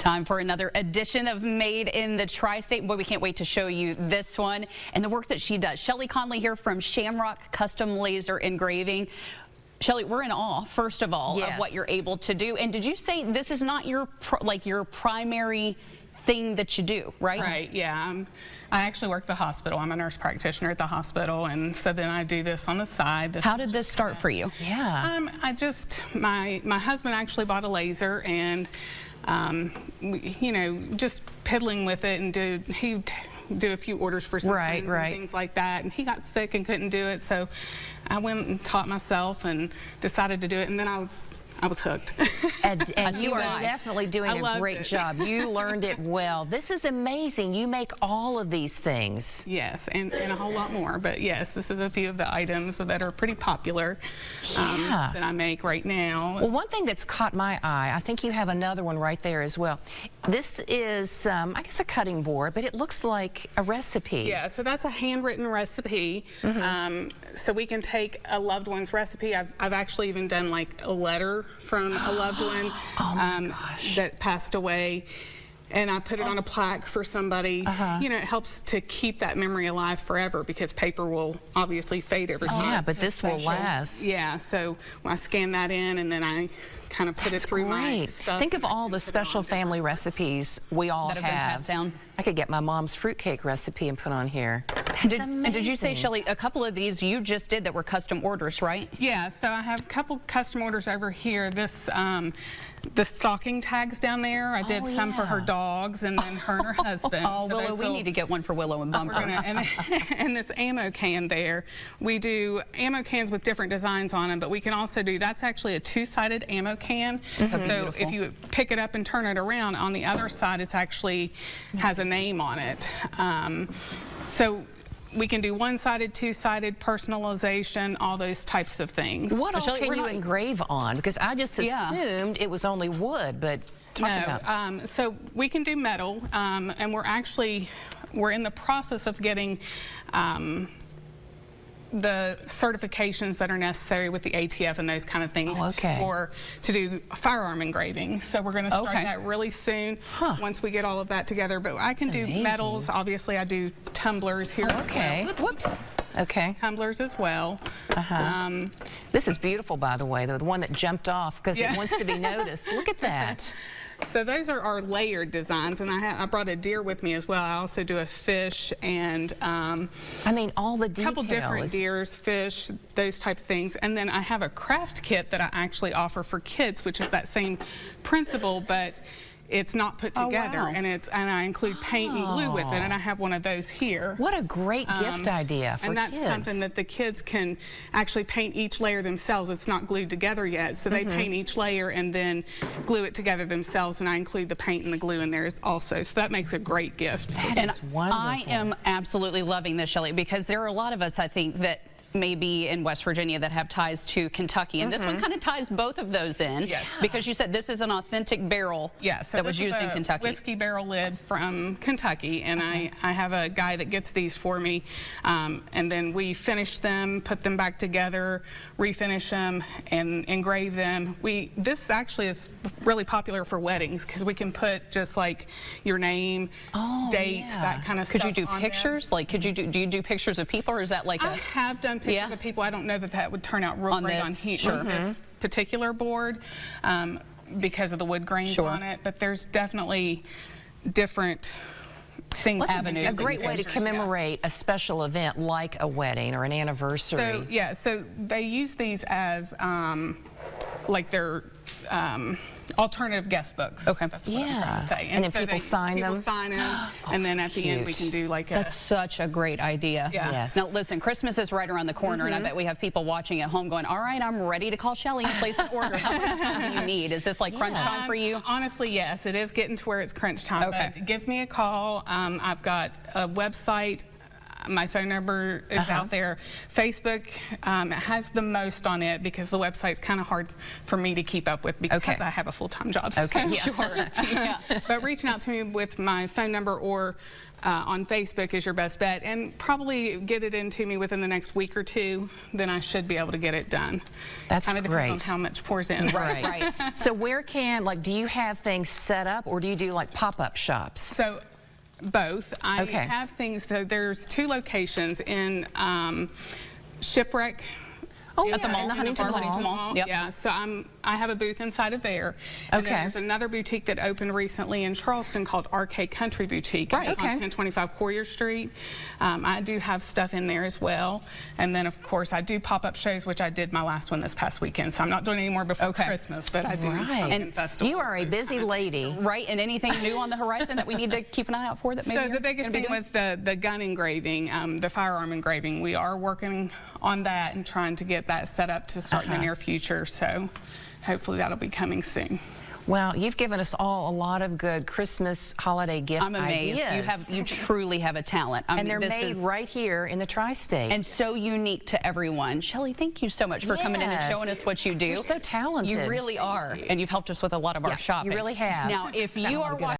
Time for another edition of Made in the Tri-State. Boy, we can't wait to show you this one and the work that she does. Shelly Conley here from Shamrock Custom Laser Engraving. Shelly, we're in awe, first of all, of what you're able to do. And did you say this is not your your primary thing that you do, right? Right, yeah. I actually work at the hospital. I'm a nurse practitioner at the hospital, and so then I do this on the side. How did this start for you? Yeah. My husband actually bought a laser, and you know, just piddling with it, and he'd do a few orders for some friends and things like that, and he got sick and couldn't do it, so I went and taught myself and decided to do it, and then I was hooked. And you are definitely doing a great job. You learned it well. This is amazing. You make all of these things. Yes, and a whole lot more. But yes, this is a few of the items that are pretty popular that I make right now. Well, one thing that's caught my eye, I think you have another one right there as well. This is, I guess, a cutting board, but it looks like a recipe. Yeah, so that's a handwritten recipe. So we can take a loved one's recipe. I've actually even done like a letter from a loved one that passed away, and I put it on a plaque for somebody. You know, it helps to keep that memory alive forever, because paper will obviously fade over time. Yeah, but this will last. Yeah, so when I scan that in, and then I kind of put it through my stuff. Think of all the special family recipes we all that have been passed down. I could get my mom's fruitcake recipe and put on here. That's amazing. And did you say, Shelly, a couple of these you just did that were custom orders, right? Yeah, so I have a couple custom orders over here. This, the stocking tags down there, I did some for her dogs, and then her and her husband. Oh, so Willow, we need to get one for Willow and Bumper. And this ammo can there. We do ammo cans with different designs on them, but we can also do, that's actually a two-sided ammo can. So if you pick it up and turn it around, on the other side it's actually has a name on it. So we can do one-sided, two-sided, personalization, all those types of things. What else can you engrave on? Because I just assumed it was only wood, but talk about. So we can do metal, and we're in the process of getting the certifications that are necessary with the ATF and those kind of things to do firearm engraving. So we're going to start that really soon once we get all of that together. But I can do metals. Obviously, I do tumblers here. Whoops. Tumblers as well. This is beautiful, by the way, the one that jumped off because it wants to be noticed. Look at that. So those are our layered designs, and I brought a deer with me as well. I also do a fish and I mean, all the details. A couple different deers, fish, those type of things. And then I have a craft kit that I actually offer for kids, which is that same principle, but it's not put together, and I include paint and glue with it, and I have one of those here. What a great gift idea for kids. And that's kids. Something that the kids can actually paint each layer themselves. It's not glued together yet, so they paint each layer and then glue it together themselves, and I include the paint and the glue in there also, so that makes a great gift. That is wonderful. I am absolutely loving this, Shelly, because there are a lot of us, I think, that maybe in West Virginia that have ties to Kentucky, and this one kind of ties both of those in, because you said this is an authentic barrel that was used in Kentucky. Whiskey barrel lid from Kentucky, and I have a guy that gets these for me, and then we finish them, put them back together, refinish them, and engrave them. This actually is really popular for weddings, because we can put just like your name, dates, that kind of stuff. Could you do pictures? Like, do you do pictures of people, or is that like I have done pictures of people. I don't know that would turn out real great on this particular board because of the wood grains on it, but there's definitely different things. A great way to commemorate a special event like a wedding or an anniversary. So so they use these as like their alternative guest books. That's what I'm trying to say. And then people sign them. And then at the end we can do like That's such a great idea. Now listen, Christmas is right around the corner, and I bet we have people watching at home going, all right, I'm ready to call Shelly and place an order. How much time do you need? Is this like crunch time for you? Honestly, yes, it is getting to where it's crunch time. But give me a call. I've got a website. My phone number is out there. Facebook has the most on it because the website's kind of hard for me to keep up with because I have a full-time job. Okay, So. sure. Yeah. But reaching out to me with my phone number or on Facebook is your best bet, and probably get it into me within the next week or two, then I should be able to get it done. That's kind of great. depends on how much pours in. Right. So where do you have things set up, or do you do like pop-up shops? So both. I have things, there's 2 locations in Shipwreck. Oh, At the mall. in the Huntington Mall. Yep. Yeah, so I have a booth inside of there. And then there's another boutique that opened recently in Charleston called RK Country Boutique. It's on 1025 Courier Street. I do have stuff in there as well. And then, of course, I do pop-up shows, which I did my last one this past weekend. So I'm not doing any more before Christmas, but I do. And festivals. you are a busy lady. Right, and anything new on the horizon that we need to keep an eye out for that maybe So the biggest thing was the gun engraving, the firearm engraving. We are working on that and trying to get that set up to start in the near future. So hopefully that'll be coming soon. Well, you've given us all a lot of good Christmas holiday gift I'm amazed. ideas. You truly have a talent. I And mean, they're this made is right here in the tri-state. and so unique to everyone. Shelley, thank you so much for coming in and showing us what you do. You're so talented. You really are, and you've helped us with a lot of our shopping. You really have. Now, if you are watching